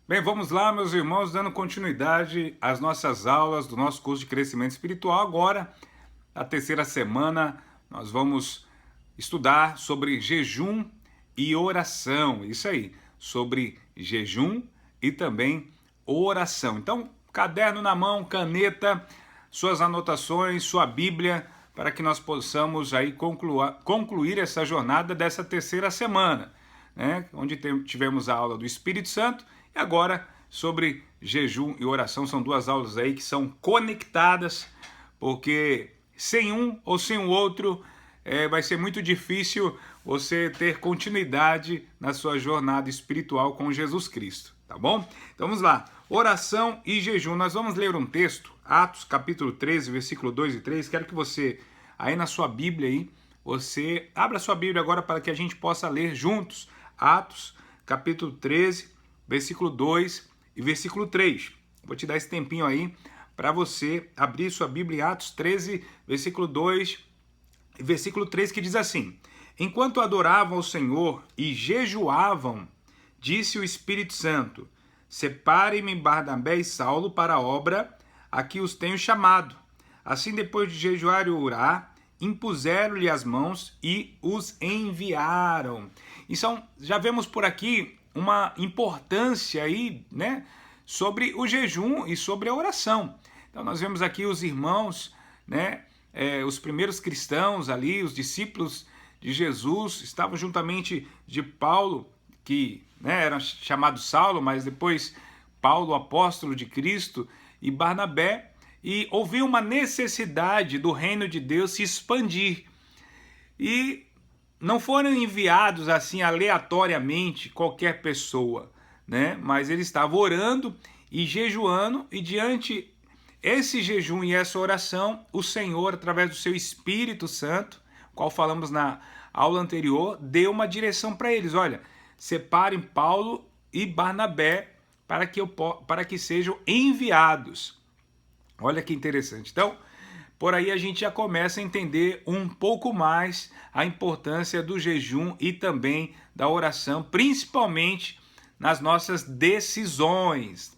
Bem, vamos lá, meus irmãos, dando continuidade às nossas aulas do nosso curso de crescimento espiritual. Agora, na terceira semana, nós vamos estudar sobre jejum e oração. Isso aí, sobre jejum e também oração. Então, caderno na mão, caneta, suas anotações, sua Bíblia, para que nós possamos aí concluir essa jornada dessa terceira semana, né? Onde tivemos a aula do Espírito Santo e agora sobre jejum e oração. São duas aulas aí que são conectadas, porque sem um ou sem o outro vai ser muito difícil você ter continuidade na sua jornada espiritual com Jesus Cristo, tá bom? Então vamos lá, oração e jejum. Nós vamos ler um texto, Atos capítulo 13, versículo 2 e 3. Quero que você, aí na sua Bíblia, aí, você abra a sua Bíblia agora para que a gente possa ler juntos. Atos capítulo 13, versículo 2 e versículo 3. Vou te dar esse tempinho aí para você abrir sua Bíblia, Atos 13, versículo 2 e versículo 3, que diz assim: Enquanto adoravam ao Senhor e jejuavam, disse o Espírito Santo: Separem-me Barnabé e Saulo para a obra a que os tenho chamado. Assim, depois de jejuar e orar, impuseram-lhe as mãos e os enviaram. Então, já vemos por aqui uma importância aí, né, sobre o jejum e sobre a oração. Então, nós vemos aqui os irmãos, né, os primeiros cristãos ali, os discípulos de Jesus, estavam juntamente de Paulo, que, né, era chamado Saulo, mas depois Paulo, apóstolo de Cristo, e Barnabé, e houve uma necessidade do reino de Deus se expandir. E não foram enviados assim aleatoriamente qualquer pessoa, né? Mas eles estavam orando e jejuando, e diante esse jejum e essa oração, o Senhor, através do seu Espírito Santo, qual falamos na aula anterior, deu uma direção para eles. Olha, separem Paulo e Barnabé para que sejam enviados. Olha que interessante. Então, por aí a gente já começa a entender um pouco mais a importância do jejum e também da oração, principalmente nas nossas decisões,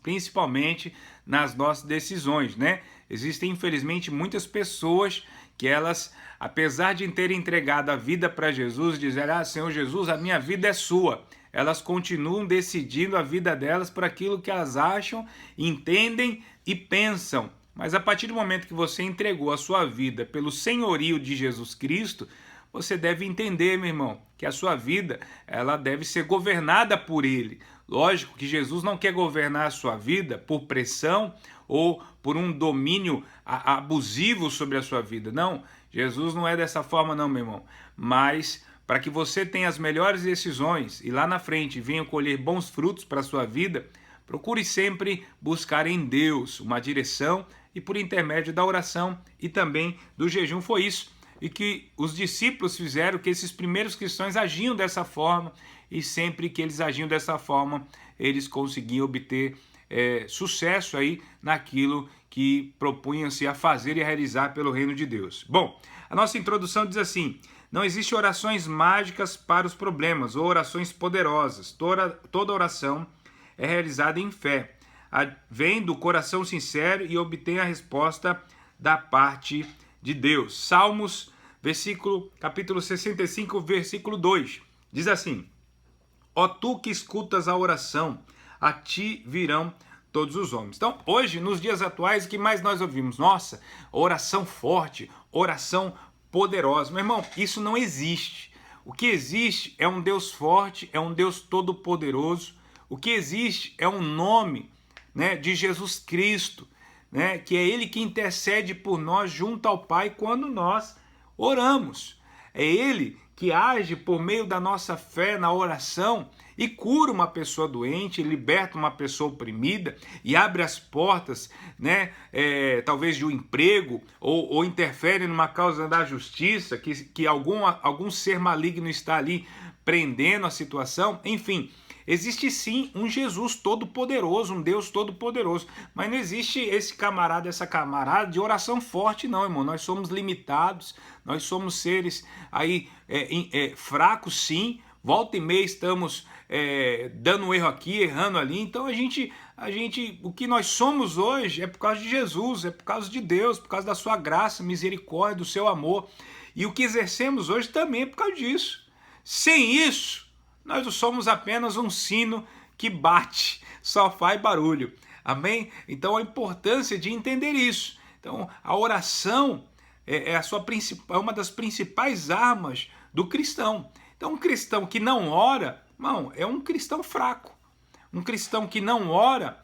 né? Existem, infelizmente, muitas pessoas que elas, apesar de terem entregado a vida para Jesus, dizem: Senhor Jesus, a minha vida é sua. Elas continuam decidindo a vida delas por aquilo que elas acham, entendem e pensam. Mas a partir do momento que você entregou a sua vida pelo senhorio de Jesus Cristo, você deve entender, meu irmão, que a sua vida ela deve ser governada por Ele. Lógico que Jesus não quer governar a sua vida por pressão ou por um domínio abusivo sobre a sua vida. Não, Jesus não é dessa forma não, meu irmão. Mas para que você tenha as melhores decisões e lá na frente venha colher bons frutos para a sua vida, procure sempre buscar em Deus uma direção, e por intermédio da oração e também do jejum foi isso. E que os discípulos fizeram, que esses primeiros cristãos agiam dessa forma, e sempre que eles agiam dessa forma, eles conseguiam obter sucesso aí naquilo que propunham-se a fazer e a realizar pelo reino de Deus. Bom, a nossa introdução diz assim: não existem orações mágicas para os problemas ou orações poderosas. Toda oração é realizada em fé. Vem do coração sincero e obtém a resposta da parte de Deus. Salmos, capítulo 65, versículo 2. Diz assim: Ó tu que escutas a oração, a ti virão todos os homens. Então, hoje, nos dias atuais, o que mais nós ouvimos? Nossa, oração forte, oração poderosa. Meu irmão, isso não existe. O que existe é um Deus forte, é um Deus todo-poderoso. O que existe é um nome, né, de Jesus Cristo, né, que é Ele que intercede por nós junto ao Pai quando nós oramos. É Ele que age por meio da nossa fé na oração e cura uma pessoa doente, liberta uma pessoa oprimida e abre as portas, né, talvez de um emprego, ou interfere numa causa da justiça, que algum ser maligno está ali prendendo a situação. Enfim, existe sim um Jesus todo-poderoso, um Deus todo-poderoso, mas não existe essa camarada de oração forte não, irmão. Nós somos limitados, nós somos seres aí fracos sim, volta e meia estamos dando um erro aqui, errando ali. Então o que nós somos hoje é por causa de Jesus, é por causa de Deus, por causa da sua graça, misericórdia, do seu amor. E o que exercemos hoje também é por causa disso. Sem isso, nós somos apenas um sino que bate, só faz barulho. Amém? Então a importância de entender isso. Então a oração é uma das principais armas do cristão. Então um cristão que não ora, irmão, é um cristão fraco. Um cristão que não ora,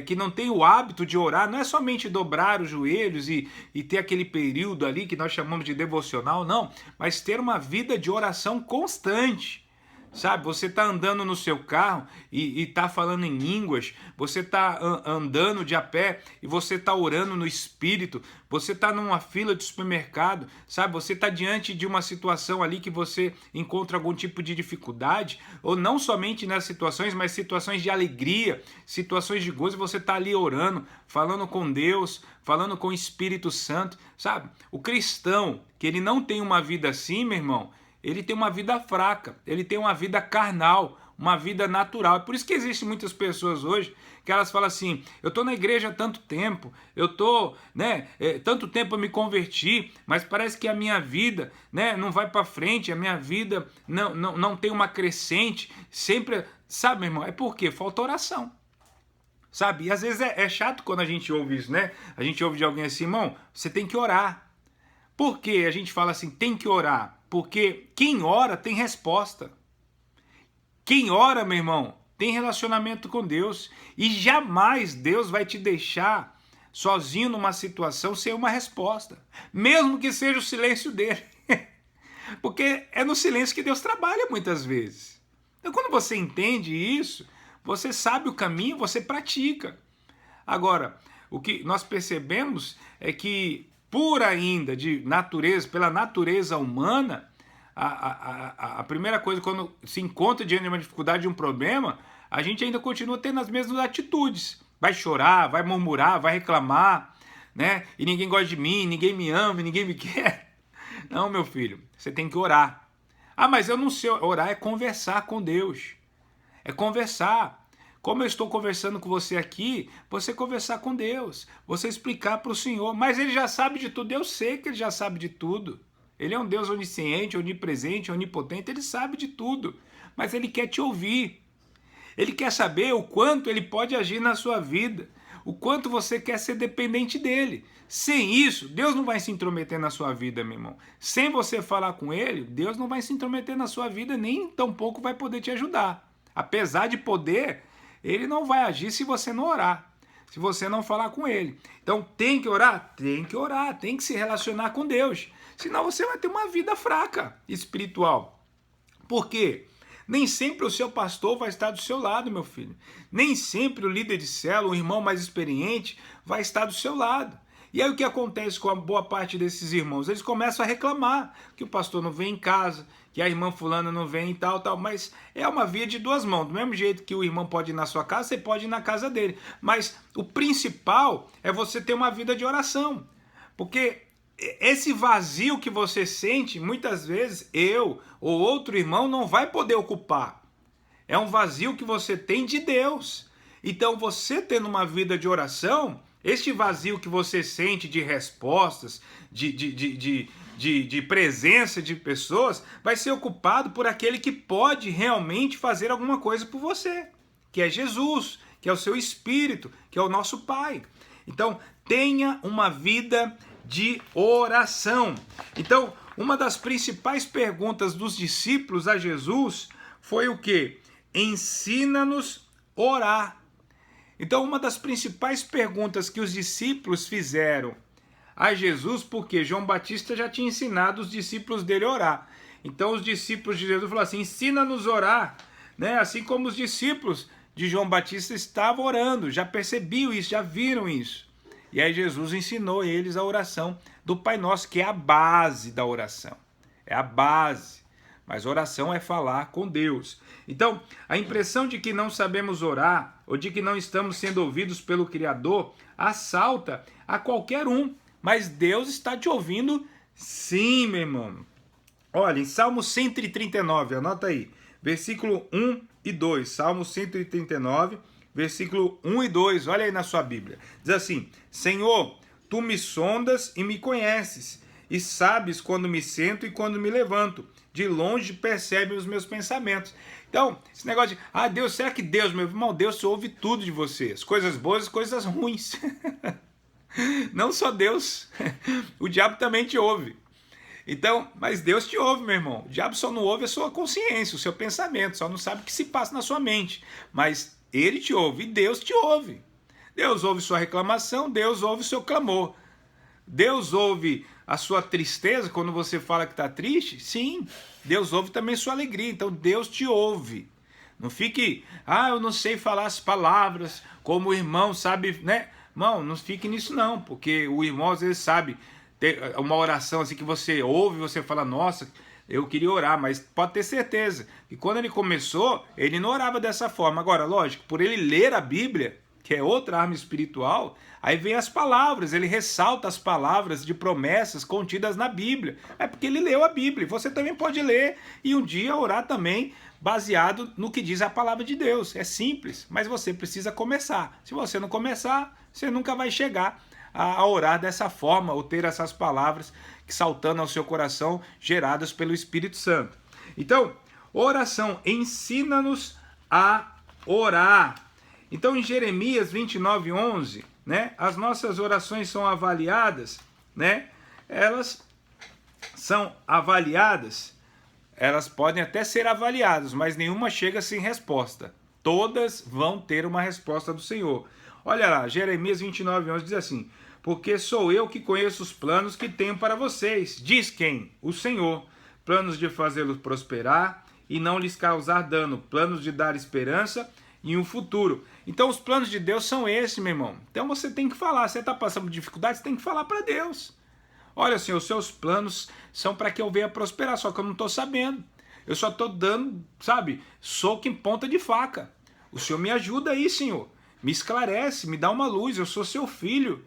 que não tem o hábito de orar, não é somente dobrar os joelhos e ter aquele período ali que nós chamamos de devocional, não, mas ter uma vida de oração constante. Sabe, você está andando no seu carro e está falando em línguas, você está andando de a pé e você está orando no Espírito, você está numa fila de supermercado, sabe, você está diante de uma situação ali que você encontra algum tipo de dificuldade, ou não somente nessas situações, mas situações de alegria, situações de gozo, você está ali orando, falando com Deus, falando com o Espírito Santo, sabe, o cristão que ele não tem uma vida assim, meu irmão, ele tem uma vida fraca, ele tem uma vida carnal, uma vida natural. É por isso que existem muitas pessoas hoje que elas falam assim, eu estou na igreja há tanto tempo, eu estou, tanto tempo eu me converti, mas parece que a minha vida, não vai para frente, a minha vida não tem uma crescente, sempre, sabe, meu irmão, é porque falta oração. Sabe, e às vezes é chato quando a gente ouve isso, né? A gente ouve de alguém assim, irmão, você tem que orar. Por que a gente fala assim, tem que orar? Porque quem ora tem resposta. Quem ora, meu irmão, tem relacionamento com Deus. E jamais Deus vai te deixar sozinho numa situação sem uma resposta. Mesmo que seja o silêncio dele. Porque é no silêncio que Deus trabalha muitas vezes. Então quando você entende isso, você sabe o caminho, você pratica. Agora, o que nós percebemos é que por ainda de natureza, pela natureza humana, a primeira coisa, quando se encontra diante de uma dificuldade, de um problema, a gente ainda continua tendo as mesmas atitudes. Vai chorar, vai murmurar, vai reclamar, né? E ninguém gosta de mim, ninguém me ama, ninguém me quer. Não, meu filho, você tem que orar. Ah, mas eu não sei, orar é conversar com Deus. É conversar. Como eu estou conversando com você aqui, você conversar com Deus, você explicar para o Senhor, mas Ele já sabe de tudo, eu sei que Ele já sabe de tudo. Ele é um Deus onisciente, onipresente, onipotente, Ele sabe de tudo, mas Ele quer te ouvir. Ele quer saber o quanto Ele pode agir na sua vida, o quanto você quer ser dependente dEle. Sem isso, Deus não vai se intrometer na sua vida, meu irmão. Sem você falar com Ele, Deus não vai se intrometer na sua vida, nem tampouco vai poder te ajudar. Apesar de poder, Ele não vai agir se você não orar, se você não falar com Ele. Então tem que orar? Tem que orar, tem que se relacionar com Deus. Senão você vai ter uma vida fraca espiritual. Por quê? Nem sempre o seu pastor vai estar do seu lado, meu filho. Nem sempre o líder de célula, o irmão mais experiente, vai estar do seu lado. E aí o que acontece com a boa parte desses irmãos? Eles começam a reclamar que o pastor não vem em casa, que a irmã fulana não vem e tal, mas é uma via de duas mãos. Do mesmo jeito que o irmão pode ir na sua casa, você pode ir na casa dele. Mas o principal é você ter uma vida de oração. Porque esse vazio que você sente, muitas vezes eu ou outro irmão não vai poder ocupar. É um vazio que você tem de Deus. Então você tendo uma vida de oração, este vazio que você sente de respostas, de presença de pessoas, vai ser ocupado por aquele que pode realmente fazer alguma coisa por você, que é Jesus, que é o seu Espírito, que é o nosso Pai. Então, tenha uma vida de oração. Então, uma das principais perguntas dos discípulos a Jesus foi o quê? Ensina-nos a orar. Então, uma das principais perguntas que os discípulos fizeram a Jesus, porque João Batista já tinha ensinado os discípulos dele a orar. Então, os discípulos de Jesus falaram assim, ensina-nos a orar, né? Assim como os discípulos de João Batista estavam orando, já percebiam isso, já viram isso. E aí Jesus ensinou eles a oração do Pai Nosso, que é a base da oração. É a base. Mas oração é falar com Deus. Então, a impressão de que não sabemos orar ou de que não estamos sendo ouvidos pelo Criador assalta a qualquer um. Mas Deus está te ouvindo sim, meu irmão. Olha, em Salmo 139, anota aí, versículo 1 e 2. Salmo 139, versículo 1 e 2. Olha aí na sua Bíblia. Diz assim: Senhor, tu me sondas e me conheces, e sabes quando me sento e quando me levanto. De longe percebe os meus pensamentos. Então, esse negócio de, Deus, será que Deus, meu irmão, Deus ouve tudo de você, as coisas boas e coisas ruins. Não só Deus, o diabo também te ouve. Então, mas Deus te ouve, meu irmão. O diabo só não ouve a sua consciência, o seu pensamento, só não sabe o que se passa na sua mente. Mas ele te ouve e Deus te ouve. Deus ouve sua reclamação, Deus ouve o seu clamor. Deus ouve a sua tristeza quando você fala que está triste? Sim, Deus ouve também sua alegria. Então Deus te ouve. Não fique, eu não sei falar as palavras como o irmão sabe, né? Irmão, não fique nisso não, porque o irmão às vezes sabe ter uma oração assim que você ouve e você fala, nossa, eu queria orar, mas pode ter certeza que quando ele começou, ele não orava dessa forma. Agora, lógico, por ele ler a Bíblia, que é outra arma espiritual, aí vem as palavras, ele ressalta as palavras de promessas contidas na Bíblia. É porque ele leu a Bíblia. Você também pode ler e um dia orar também baseado no que diz a palavra de Deus. É simples, mas você precisa começar. Se você não começar, você nunca vai chegar a orar dessa forma ou ter essas palavras que saltando ao seu coração, geradas pelo Espírito Santo. Então, oração ensina-nos a orar. Então, em Jeremias 29:11, né, as nossas orações são avaliadas, né? Elas são avaliadas, elas podem até ser avaliadas, mas nenhuma chega sem resposta. Todas vão ter uma resposta do Senhor. Olha lá, Jeremias 29:11 diz assim: porque sou eu que conheço os planos que tenho para vocês. Diz quem? O Senhor. Planos de fazê-los prosperar e não lhes causar dano. Planos de dar esperança e um futuro. Então os planos de Deus são esses, meu irmão. Então você tem que falar. Você está passando por dificuldade, você tem que falar para Deus. Olha, Senhor, os seus planos são para que eu venha prosperar, só que eu não estou sabendo. Eu só estou dando, sabe, soco em ponta de faca. O Senhor me ajuda aí, Senhor. Me esclarece, me dá uma luz. Eu sou seu filho.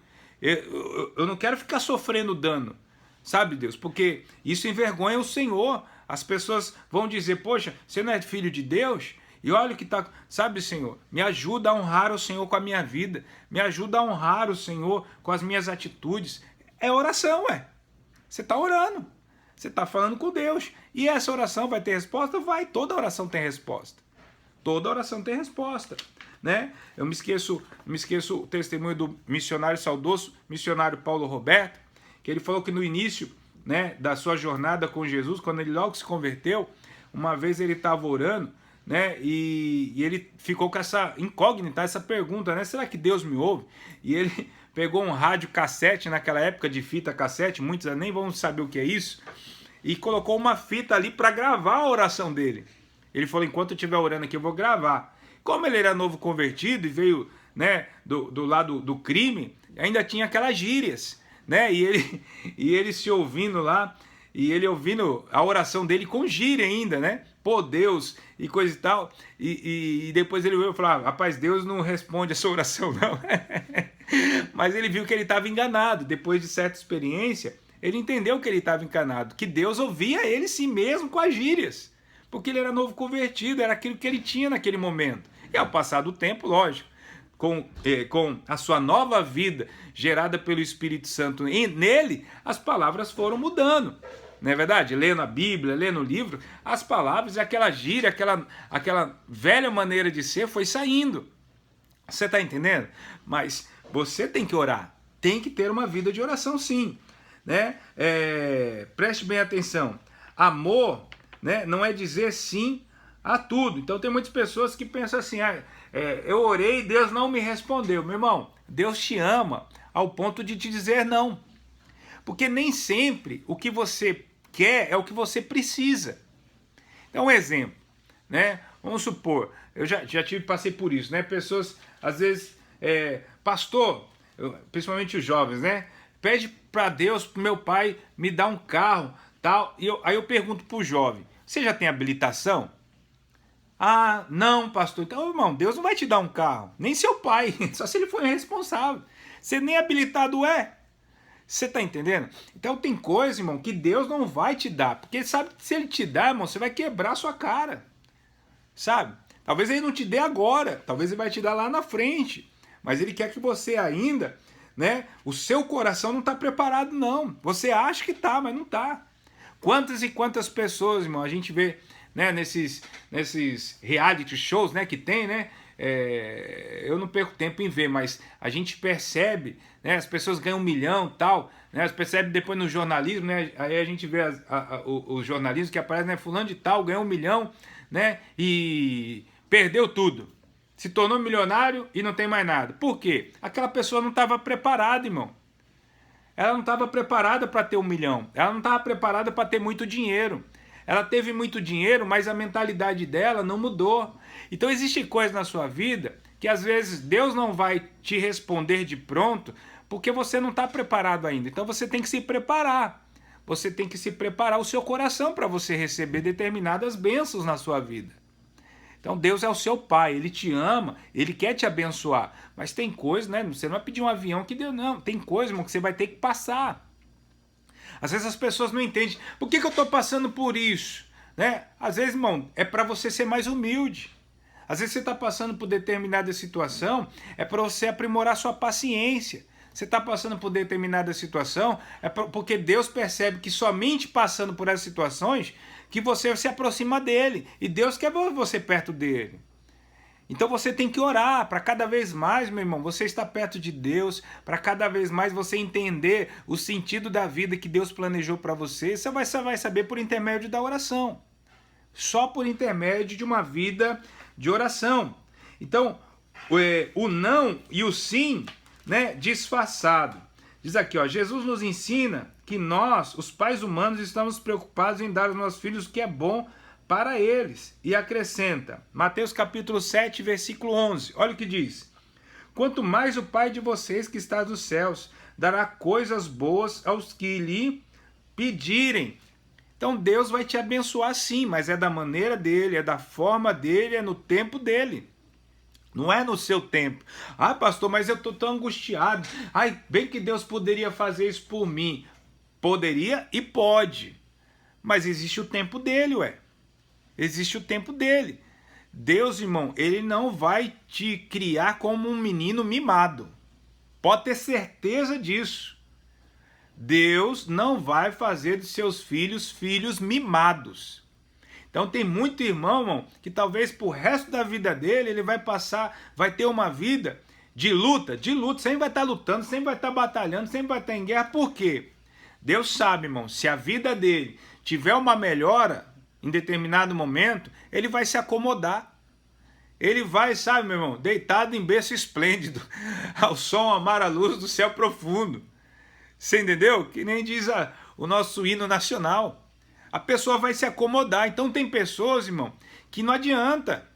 Eu não quero ficar sofrendo dano, sabe, Deus? Porque isso envergonha o Senhor. As pessoas vão dizer, poxa, você não é filho de Deus? E olha o que está... Sabe, Senhor, me ajuda a honrar o Senhor com a minha vida. Me ajuda a honrar o Senhor com as minhas atitudes. É oração, Você está orando. Você está falando com Deus. E essa oração vai ter resposta? Vai. Toda oração tem resposta. Toda oração tem resposta. Né? Eu me esqueço o testemunho do missionário saudoso, missionário Paulo Roberto, que ele falou que no início, né, da sua jornada com Jesus, quando ele logo se converteu, uma vez ele estava orando, né, e ele ficou com essa incógnita, essa pergunta, né, será que Deus me ouve? E ele pegou um rádio cassete, naquela época de fita cassete, muitos nem vão saber o que é isso, e colocou uma fita ali para gravar a oração dele. Ele falou, enquanto eu estiver orando aqui, eu vou gravar. Como ele era novo convertido e veio, né, do lado do crime, ainda tinha aquelas gírias, né? E ele se ouvindo lá, e ele ouvindo a oração dele com gíria ainda, né? Pô, Deus, e coisa e tal. E depois ele veio e falou, rapaz, Deus não responde essa oração, não. Mas ele viu que ele estava enganado. Depois de certa experiência, ele entendeu que ele estava enganado, que Deus ouvia ele sim mesmo com as gírias. Porque ele era novo convertido, era aquilo que ele tinha naquele momento. E ao passar do tempo, lógico, com a sua nova vida gerada pelo Espírito Santo nele, as palavras foram mudando. Não é verdade? Lendo a Bíblia, lendo o livro, as palavras, aquela gíria, aquela velha maneira de ser foi saindo. Você está entendendo? Mas você tem que orar. Tem que ter uma vida de oração, sim. Né? Preste bem atenção. Amor, né, não é dizer sim a tudo. Então tem muitas pessoas que pensam assim, eu orei e Deus não me respondeu. Meu irmão, Deus te ama ao ponto de te dizer não. Porque nem sempre o que você quer é o que você precisa. Então um exemplo, né? Vamos supor, eu já passei por isso, né? Pessoas, às vezes, pastor, principalmente os jovens, né? Pede para Deus, pro meu pai, me dar um carro, tal. Aí eu pergunto pro jovem, você já tem habilitação? Ah, não, pastor. Então, irmão, Deus não vai te dar um carro. Nem seu pai. Só se ele for irresponsável. Você nem habilitado é. Você tá entendendo? Então tem coisa, irmão, que Deus não vai te dar. Porque ele sabe que se ele te dar, irmão, você vai quebrar a sua cara. Sabe? Talvez ele não te dê agora. Talvez ele vai te dar lá na frente. Mas ele quer que você ainda, né? O seu coração não está preparado, não. Você acha que tá, mas não tá. Quantas e quantas pessoas, irmão, a gente vê, né, nesses reality shows, né, que tem, né? Eu não perco tempo em ver, mas a gente percebe, né, as pessoas ganham 1 milhão e tal, né, as percebe depois no jornalismo, né, aí a gente vê o jornalismo que aparece, né, fulano de tal ganhou 1 milhão, né, e perdeu tudo, se tornou milionário e não tem mais nada. Por quê? Aquela pessoa não estava preparada, irmão. Ela não estava preparada para ter 1 milhão, ela não estava preparada para ter muito dinheiro. Ela teve muito dinheiro, mas a mentalidade dela não mudou. Então existe coisa na sua vida que às vezes Deus não vai te responder de pronto porque você não está preparado ainda. Então você tem que se preparar. Você tem que se preparar o seu coração para você receber determinadas bênçãos na sua vida. Então Deus é o seu pai, Ele te ama, Ele quer te abençoar. Mas tem coisa, né? Você não vai pedir um avião que Deus não. Tem coisa, irmão, que você vai ter que passar. Às vezes as pessoas não entendem. Por que eu estou passando por isso? Né? Às vezes, irmão, é para você ser mais humilde. Às vezes você está passando por determinada situação, é para você aprimorar sua paciência. Você está passando por determinada situação, é porque Deus percebe que somente passando por essas situações que você se aproxima dele. E Deus quer você perto dele. Então você tem que orar para cada vez mais, meu irmão, você estar perto de Deus, para cada vez mais você entender o sentido da vida que Deus planejou para você. Você vai saber por intermédio da oração. Só por intermédio de uma vida de oração. Então, o não e o sim, né, disfarçado. Diz aqui, ó, Jesus nos ensina que nós, os pais humanos, estamos preocupados em dar aos nossos filhos o que é bom para eles. E acrescenta, Mateus capítulo 7, versículo 11. Olha o que diz. Quanto mais o Pai de vocês que está nos céus dará coisas boas aos que lhe pedirem. Então Deus vai te abençoar sim, mas é da maneira dele, é da forma dele, é no tempo dele. Não é no seu tempo. Ah, pastor, mas eu estou tão angustiado. Ai, bem que Deus poderia fazer isso por mim. Poderia e pode. Mas existe o tempo dele, ué. Existe o tempo dele. Deus, irmão, ele não vai te criar como um menino mimado. Pode ter certeza disso. Deus não vai fazer dos seus filhos mimados. Então tem muito irmão, que talvez pro resto da vida dele, ele vai ter uma vida de luta, sempre vai estar lutando, sempre vai estar batalhando, sempre vai estar em guerra. Por quê? Deus sabe, irmão, se a vida dele tiver uma melhora em determinado momento, ele vai se acomodar. Ele vai, sabe, meu irmão, deitado em berço esplêndido, ao som amar a luz do céu profundo. Você entendeu? Que nem diz o nosso hino nacional. A pessoa vai se acomodar. Então tem pessoas, irmão, que não adianta.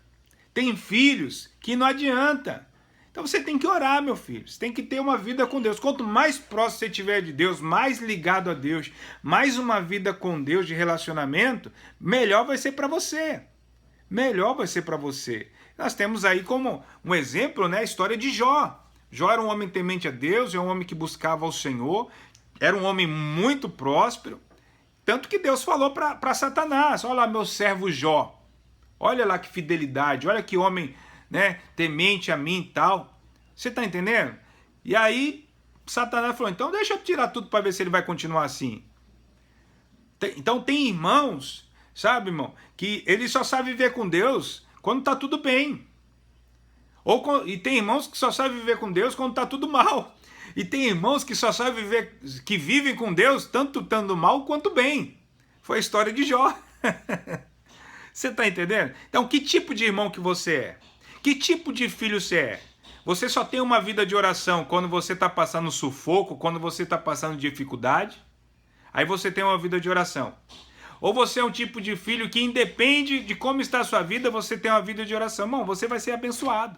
Tem filhos que não adianta. Então você tem que orar, meu filho. Você tem que ter uma vida com Deus. Quanto mais próximo você estiver de Deus, mais ligado a Deus, mais uma vida com Deus de relacionamento, melhor vai ser para você. Melhor vai ser para você. Nós temos aí como um exemplo, né, a história de Jó. Jó era um homem temente a Deus, é um homem que buscava ao Senhor, era um homem muito próspero. Tanto que Deus falou para Satanás, olha lá meu servo Jó, olha lá que fidelidade, olha que homem, né, temente a mim e tal. Você está entendendo? E aí Satanás falou, então deixa eu tirar tudo para ver se ele vai continuar assim. Então tem irmãos, sabe, irmão, que ele só sabe viver com Deus quando está tudo bem. E tem irmãos que só sabem viver com Deus quando está tudo mal. E tem irmãos que só sabem viver, que vivem com Deus tanto estando mal quanto bem. Foi a história de Jó. Você está entendendo? Então, que tipo de irmão que você é? Que tipo de filho você é? Você só tem uma vida de oração quando você está passando sufoco, quando você está passando dificuldade? Aí você tem uma vida de oração. Ou você é um tipo de filho que independe de como está a sua vida, você tem uma vida de oração. Irmão, você vai ser abençoado.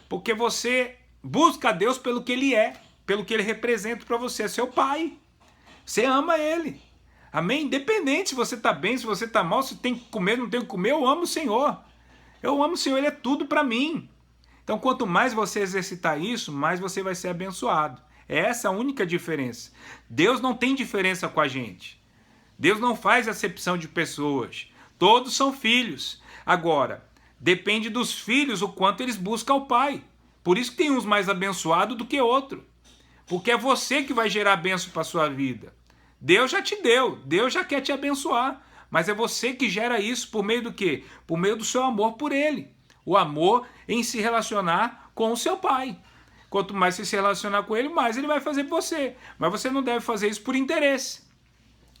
Porque você busca a Deus pelo que Ele é, pelo que Ele representa para você. É seu pai. Você ama Ele. Amém? Independente se você está bem, se você está mal, se tem que comer, não tem que comer, eu amo o Senhor. Eu amo o Senhor, Ele é tudo para mim. Então, quanto mais você exercitar isso, mais você vai ser abençoado. É essa a única diferença. Deus não tem diferença com a gente. Deus não faz acepção de pessoas. Todos são filhos. Agora, depende dos filhos o quanto eles buscam o Pai. Por isso que tem uns mais abençoados do que outro. Porque é você que vai gerar bênção para a sua vida. Deus já te deu, Deus já quer te abençoar. Mas é você que gera isso por meio do quê? Por meio do seu amor por Ele. O amor em se relacionar com o seu Pai. Quanto mais você se relacionar com Ele, mais Ele vai fazer por você. Mas você não deve fazer isso por interesse.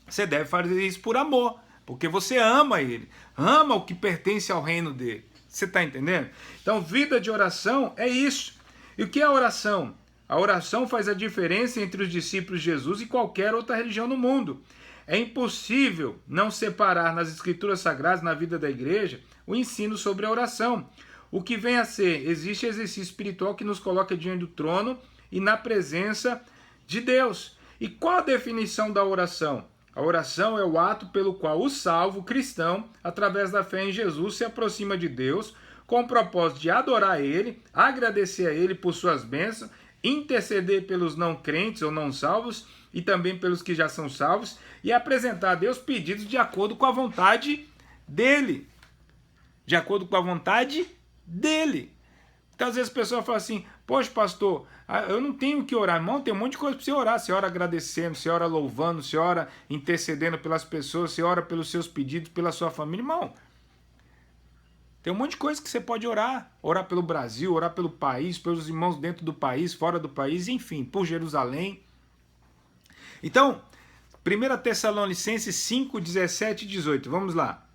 Você deve fazer isso por amor. Porque você ama Ele. Ama o que pertence ao reino dele. Você está entendendo? Então, vida de oração é isso. E o que é a oração? A oração faz a diferença entre os discípulos de Jesus e qualquer outra religião no mundo. É impossível não separar nas escrituras sagradas, na vida da igreja, o ensino sobre a oração. O que vem a ser? Existe exercício espiritual que nos coloca diante do trono e na presença de Deus. E qual a definição da oração? A oração é o ato pelo qual o salvo cristão, através da fé em Jesus, se aproxima de Deus com o propósito de adorar Ele, agradecer a Ele por suas bênçãos, interceder pelos não crentes ou não salvos e também pelos que já são salvos e apresentar a Deus pedidos de acordo com a vontade dEle. De acordo com a vontade dEle. Então, às vezes, a pessoa fala assim, poxa, pastor, eu não tenho que orar. Irmão, tem um monte de coisa para você orar. Você ora agradecendo, você ora louvando, você ora intercedendo pelas pessoas, você ora pelos seus pedidos, pela sua família. Irmão, tem um monte de coisa que você pode orar. Orar pelo Brasil, orar pelo país, pelos irmãos dentro do país, fora do país, enfim, por Jerusalém. Então, 1 Tessalonicenses 5, 17 e 18. Vamos lá.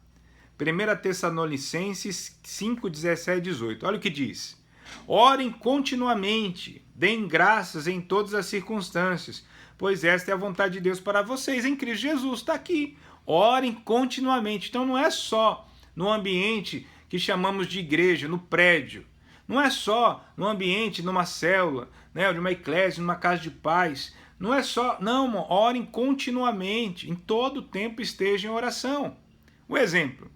1 Tessalonicenses 5, 17 e 18. Olha o que diz. Orem continuamente, deem graças em todas as circunstâncias, pois esta é a vontade de Deus para vocês em Cristo Jesus. Está aqui. Orem continuamente. Então não é só no ambiente que chamamos de igreja, no prédio. Não é só no ambiente, numa célula, né, de uma eclésia, numa casa de paz. Não é só... Não, orem continuamente. Em todo tempo estejam em oração. Um exemplo.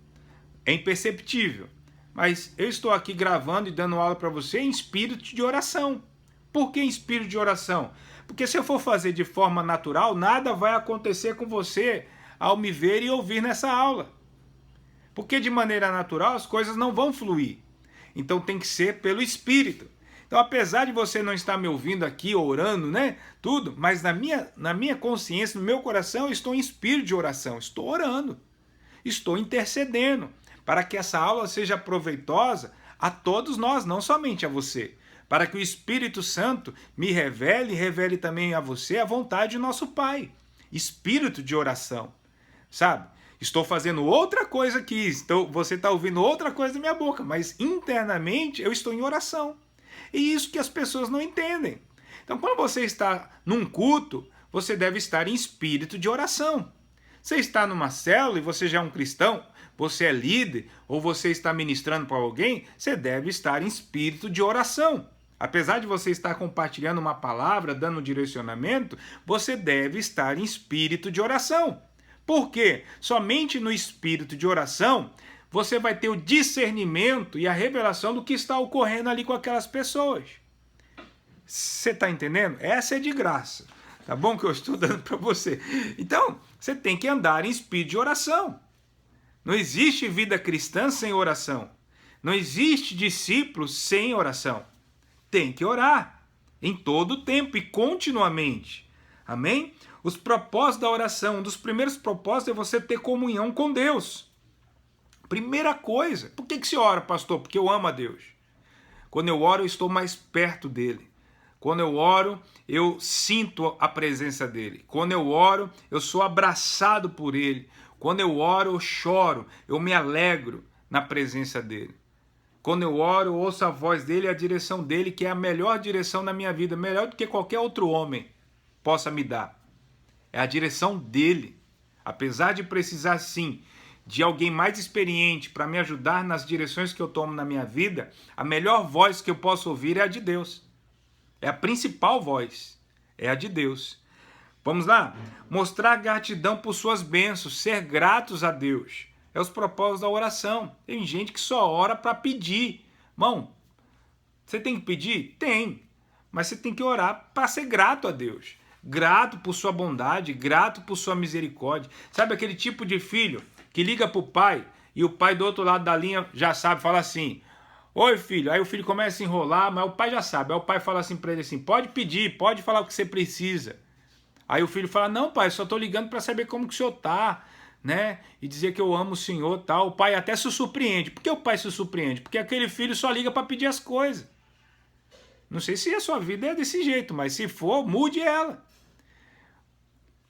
É imperceptível. Mas eu estou aqui gravando e dando aula para você em espírito de oração. Por que em espírito de oração? Porque se eu for fazer de forma natural, nada vai acontecer com você ao me ver e ouvir nessa aula. Porque de maneira natural as coisas não vão fluir. Então tem que ser pelo espírito. Então, apesar de você não estar me ouvindo aqui orando, né, tudo, mas na minha consciência, no meu coração, eu estou em espírito de oração. Estou orando. Estou intercedendo para que essa aula seja proveitosa a todos nós, não somente a você. Para que o Espírito Santo me revele e revele também a você a vontade do nosso Pai. Espírito de oração. Sabe? Estou fazendo outra coisa aqui, você está ouvindo outra coisa da minha boca, mas internamente eu estou em oração. E isso que as pessoas não entendem. Então, quando você está num culto, você deve estar em espírito de oração. Você está numa célula e você já é um cristão, você é líder ou você está ministrando para alguém, você deve estar em espírito de oração. Apesar de você estar compartilhando uma palavra, dando um direcionamento, você deve estar em espírito de oração. Por quê? Somente no espírito de oração você vai ter o discernimento e a revelação do que está ocorrendo ali com aquelas pessoas. Você está entendendo? Essa é de graça. Tá bom que eu estou dando para você. Então, você tem que andar em espírito de oração. Não existe vida cristã sem oração. Não existe discípulo sem oração. Tem que orar em todo o tempo e continuamente. Amém? Os propósitos da oração, um dos primeiros propósitos é você ter comunhão com Deus. Primeira coisa. Por que você ora, pastor? Porque eu amo a Deus. Quando eu oro, eu estou mais perto dele. Quando eu oro, eu sinto a presença dele. Quando eu oro, eu sou abraçado por ele. Quando eu oro, eu choro, eu me alegro na presença dele. Quando eu oro, eu ouço a voz dele e a direção dele, que é a melhor direção na minha vida, melhor do que qualquer outro homem possa me dar. É a direção dele. Apesar de precisar, sim, de alguém mais experiente para me ajudar nas direções que eu tomo na minha vida, a melhor voz que eu posso ouvir é a de Deus. É a principal voz, é a de Deus. Vamos lá? Mostrar gratidão por suas bênçãos, ser gratos a Deus. É os propósitos da oração. Tem gente que só ora para pedir. Irmão, você tem que pedir? Tem. mas você tem que orar para ser grato a Deus. Grato por sua bondade, grato por sua misericórdia. Sabe aquele tipo de filho que liga para o pai e o pai do outro lado da linha já sabe, fala assim: oi filho, aí o filho começa a enrolar, mas o pai já sabe. Aí o pai fala assim para ele assim: pode pedir, pode falar o que você precisa. Aí o filho fala: não pai, só estou ligando para saber como que o senhor tá, né? E dizer que eu amo o senhor e tal. O pai até se surpreende. Por que o pai se surpreende? Porque aquele filho só liga para pedir as coisas. Não sei se a sua vida é desse jeito, mas se for, mude ela.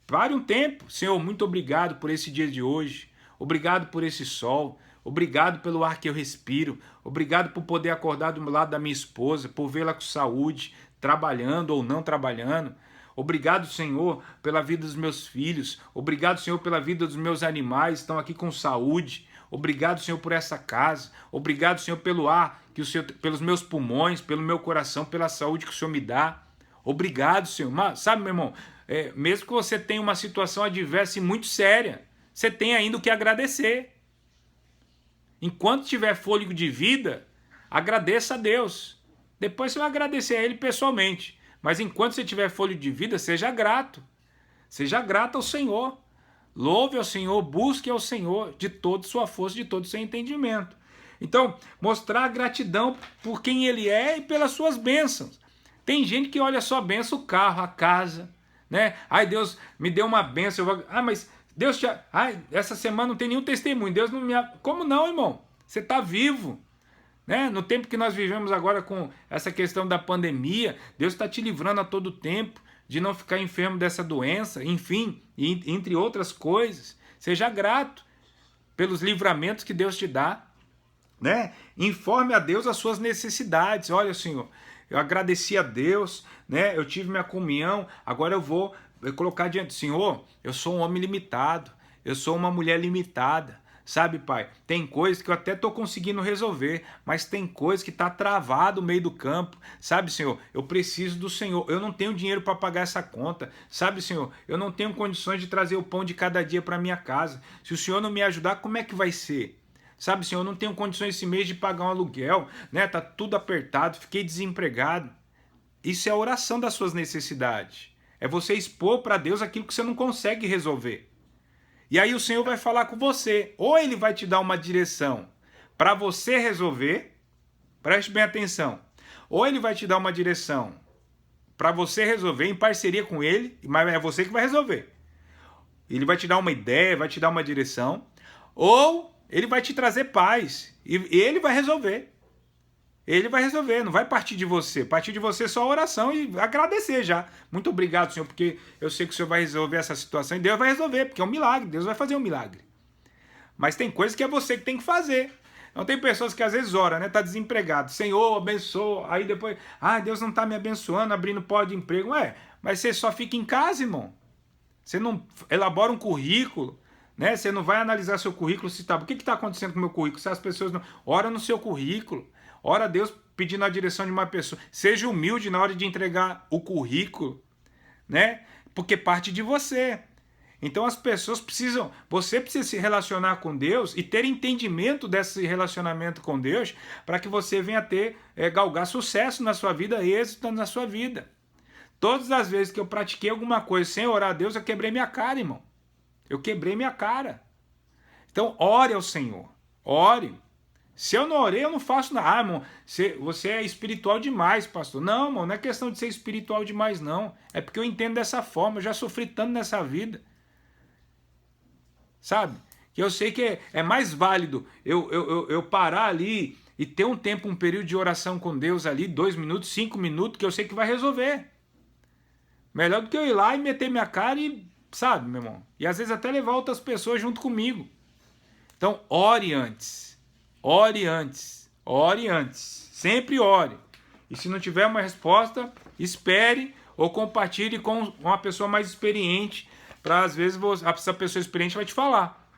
Pare um tempo. Senhor, muito obrigado por esse dia de hoje. Obrigado por esse sol. Obrigado pelo ar que eu respiro. Obrigado por poder acordar do lado da minha esposa, por vê-la com saúde, trabalhando ou não trabalhando. Obrigado, Senhor, pela vida dos meus filhos. Obrigado, Senhor, pela vida dos meus animais, estão aqui com saúde. Obrigado, Senhor, por essa casa. Obrigado, Senhor, pelo ar, que o Senhor, pelos meus pulmões, pelo meu coração, pela saúde que o Senhor me dá. Obrigado, Senhor. Mas, sabe, meu irmão, mesmo que você tenha uma situação adversa e muito séria, você tem ainda o que agradecer. Enquanto tiver fôlego de vida, agradeça a Deus. Depois você vai agradecer a Ele pessoalmente. Mas enquanto você tiver fôlego de vida, seja grato. Seja grato ao Senhor. Louve ao Senhor, busque ao Senhor de toda sua força, de todo o seu entendimento. Então, mostrar gratidão por quem Ele é e pelas suas bênçãos. Tem gente que olha só a bênção, o carro, a casa, né? Ai, Deus me deu uma bênção. Mas Deus te... Ai, essa semana não tem nenhum testemunho. Deus não me... Como não, irmão? Você está vivo. Né? No tempo que nós vivemos agora com essa questão da pandemia, Deus está te livrando a todo tempo de não ficar enfermo dessa doença, enfim, entre outras coisas. Seja grato pelos livramentos que Deus te dá, né? Informe a Deus as suas necessidades. Olha, Senhor, eu agradeci a Deus, né? Eu tive minha comunhão, agora eu vou colocar diante do Senhor. Eu sou um homem limitado, eu sou uma mulher limitada. Sabe, pai, tem coisas que eu até estou conseguindo resolver, mas tem coisas que está travado no meio do campo. Sabe, Senhor, eu preciso do Senhor. Eu não tenho dinheiro para pagar essa conta. Sabe, Senhor, eu não tenho condições de trazer o pão de cada dia para minha casa. Se o Senhor não me ajudar, como é que vai ser? Sabe, Senhor, eu não tenho condições esse mês de pagar um aluguel, né? Tá tudo apertado, fiquei desempregado. Isso é a oração das suas necessidades. É você expor para Deus aquilo que você não consegue resolver. E aí o Senhor vai falar com você. Ou Ele vai te dar uma direção para você resolver. Preste bem atenção. Ou Ele vai te dar uma direção para você resolver em parceria com Ele, mas é você que vai resolver. Ele vai te dar uma ideia, vai te dar uma direção. Ou Ele vai te trazer paz. E Ele vai resolver. Ele vai resolver, não vai partir de você. Partir de você é só oração e agradecer já. Muito obrigado, Senhor, porque eu sei que o Senhor vai resolver essa situação e Deus vai resolver, porque é um milagre, Deus vai fazer um milagre. Mas tem coisas que é você que tem que fazer. Não tem pessoas que às vezes oram, né? Tá desempregado. Senhor, abençoa. Aí depois, Deus não tá me abençoando, abrindo porta de emprego. Mas você só fica em casa, irmão. Você não elabora um currículo, né? Você não vai analisar seu currículo se tá. O que está acontecendo com o meu currículo? Se as pessoas não. Ora no seu currículo. Ora a Deus pedindo a direção de uma pessoa. Seja humilde na hora de entregar o currículo, né? Porque parte de você. Então as pessoas precisam, você precisa se relacionar com Deus e ter entendimento desse relacionamento com Deus para que você venha ter, galgar sucesso na sua vida, êxito na sua vida. Todas as vezes que eu pratiquei alguma coisa sem orar a Deus, eu quebrei minha cara, irmão. Eu quebrei minha cara. Então ore ao Senhor. Ore. Se eu não orei, eu não faço nada. Irmão, você é espiritual demais, pastor. Não, irmão, não é questão de ser espiritual demais, não. É porque eu entendo dessa forma, eu já sofri tanto nessa vida. Sabe? Que eu sei que é mais válido eu parar ali e ter um tempo, um período de oração com Deus ali, 2 minutos, 5 minutos, que eu sei que vai resolver. Melhor do que eu ir lá e meter minha cara e, sabe, meu irmão? E às vezes até levar outras pessoas junto comigo. Então, ore antes. Ore antes, ore antes, sempre ore. E se não tiver uma resposta, espere ou compartilhe com uma pessoa mais experiente, para às vezes essa pessoa experiente vai te falar.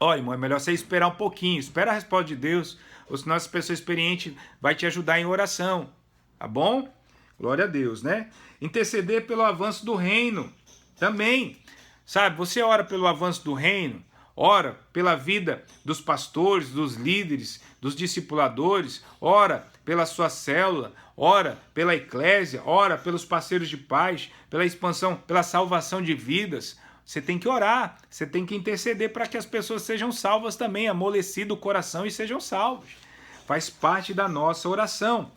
Olha, irmão, é melhor você esperar um pouquinho, espera a resposta de Deus, ou senão essa pessoa experiente vai te ajudar em oração, tá bom? Glória a Deus, né? Interceder pelo avanço do reino, também, sabe? Você ora pelo avanço do reino, ora pela vida dos pastores, dos líderes, dos discipuladores, ora pela sua célula, ora pela eclésia, ora pelos parceiros de paz, pela expansão, pela salvação de vidas. Você tem que orar, você tem que interceder para que as pessoas sejam salvas também, amolecido o coração e sejam salvos. Faz parte da nossa oração.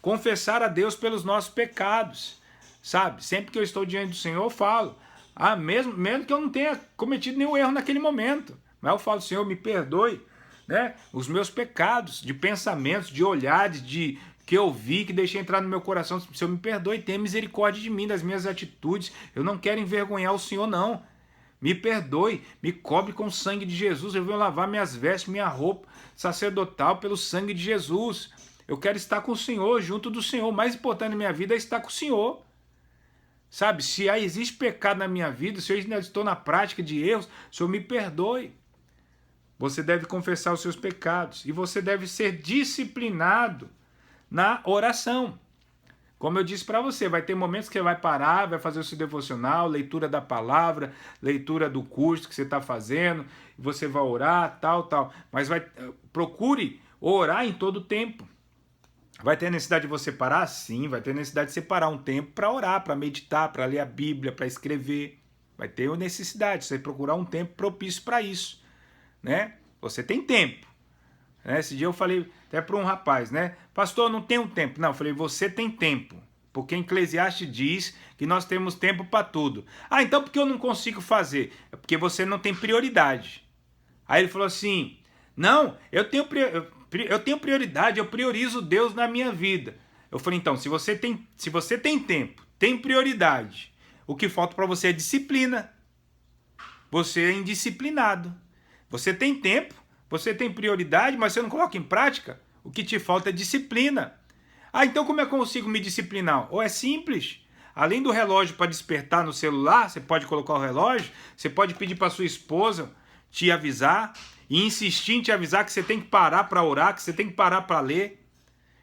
Confessar a Deus pelos nossos pecados, sabe? Sempre que eu estou diante do Senhor, eu falo. Mesmo que eu não tenha cometido nenhum erro naquele momento. Mas eu falo, Senhor, me perdoe, né? Os meus pecados, de pensamentos, de olhares, que eu vi, que deixei entrar no meu coração. Senhor, me perdoe, tenha misericórdia de mim, das minhas atitudes. Eu não quero envergonhar o Senhor, não. Me perdoe, me cobre com o sangue de Jesus. Eu venho lavar minhas vestes, minha roupa sacerdotal pelo sangue de Jesus. Eu quero estar com o Senhor, junto do Senhor. O mais importante na minha vida é estar com o Senhor. Sabe, se existe pecado na minha vida, se eu ainda estou na prática de erros, o Senhor me perdoe. Você deve confessar os seus pecados e você deve ser disciplinado na oração. Como eu disse para você, vai ter momentos que você vai parar, vai fazer o seu devocional, leitura da palavra, leitura do curso que você está fazendo, você vai orar, tal. Mas procure orar em todo o tempo. Vai ter necessidade de você parar? Sim, vai ter necessidade de separar um tempo para orar, para meditar, para ler a Bíblia, para escrever. Vai ter necessidade de você procurar um tempo propício para isso, né? Você tem tempo. Esse dia eu falei até para um rapaz, né? Pastor, não tenho tempo. Não, eu falei, você tem tempo. Porque Eclesiastes diz que nós temos tempo para tudo. Então por que eu não consigo fazer? É porque você não tem prioridade. Aí ele falou assim, não, eu tenho prioridade, eu priorizo Deus na minha vida. Eu falei, então, se você tem tempo, tem prioridade, o que falta para você é disciplina. Você é indisciplinado. Você tem tempo, você tem prioridade, mas você não coloca em prática, o que te falta é disciplina. Então como é que eu consigo me disciplinar? Ou é simples. Além do relógio para despertar no celular, você pode colocar o relógio, você pode pedir para sua esposa te avisar, e insistir em te avisar que você tem que parar para orar, que você tem que parar para ler.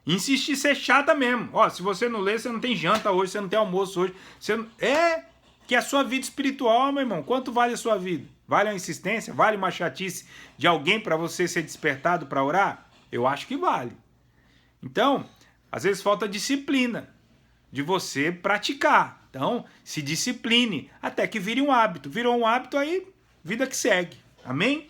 Insistir ser chata mesmo. Se você não lê, você não tem janta hoje, você não tem almoço hoje. Que a sua vida espiritual, meu irmão, quanto vale a sua vida? Vale a insistência? Vale uma chatice de alguém para você ser despertado para orar? Eu acho que vale. Então, às vezes falta disciplina de você praticar. Então, se discipline até que vire um hábito. Virou um hábito, aí, vida que segue. Amém?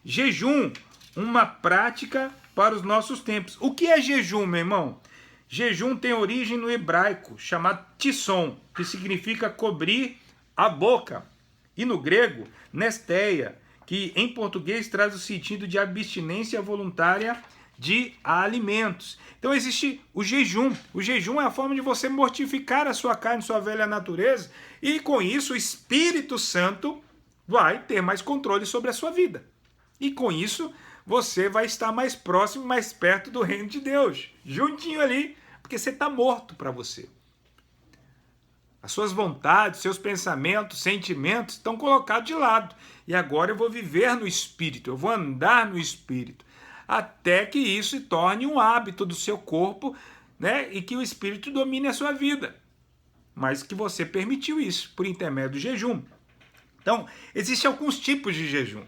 Jejum, uma prática para os nossos tempos. O que é jejum, meu irmão? Jejum tem origem no hebraico, chamado tisson, que significa cobrir a boca. E no grego, nesteia, que em português traz o sentido de abstinência voluntária de alimentos. Então existe o jejum. O jejum é a forma de você mortificar a sua carne, sua velha natureza, e com isso o Espírito Santo vai ter mais controle sobre a sua vida. E com isso você vai estar mais próximo, mais perto do reino de Deus, juntinho ali, porque você está morto para você. As suas vontades, seus pensamentos, sentimentos estão colocados de lado. E agora eu vou viver no Espírito, eu vou andar no Espírito, até que isso se torne um hábito do seu corpo, né? E que o Espírito domine a sua vida. Mas que você permitiu isso por intermédio do jejum. Então, existem alguns tipos de jejum.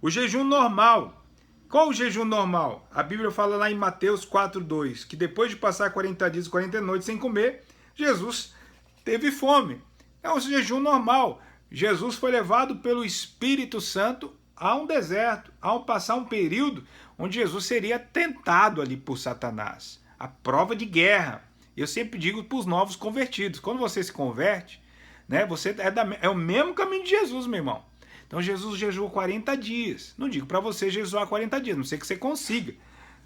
O jejum normal. Qual o jejum normal? A Bíblia fala lá em Mateus 4:2, que depois de passar 40 dias e 40 noites sem comer, Jesus teve fome. É um jejum normal. Jesus foi levado pelo Espírito Santo a um deserto, passar um período onde Jesus seria tentado ali por Satanás. A prova de guerra. Eu sempre digo para os novos convertidos, quando você se converte, né, você é o mesmo caminho de Jesus, meu irmão. Então Jesus jejuou 40 dias. Não digo para você jejuar 40 dias, não sei que você consiga,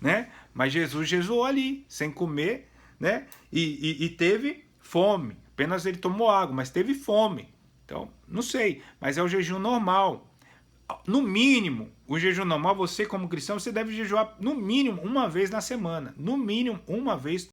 né? Mas Jesus jejuou ali, sem comer, né? E teve fome. Apenas ele tomou água, mas teve fome. Então, não sei, mas é o jejum normal. No mínimo, o jejum normal, você como cristão, você deve jejuar no mínimo uma vez na semana. No mínimo uma vez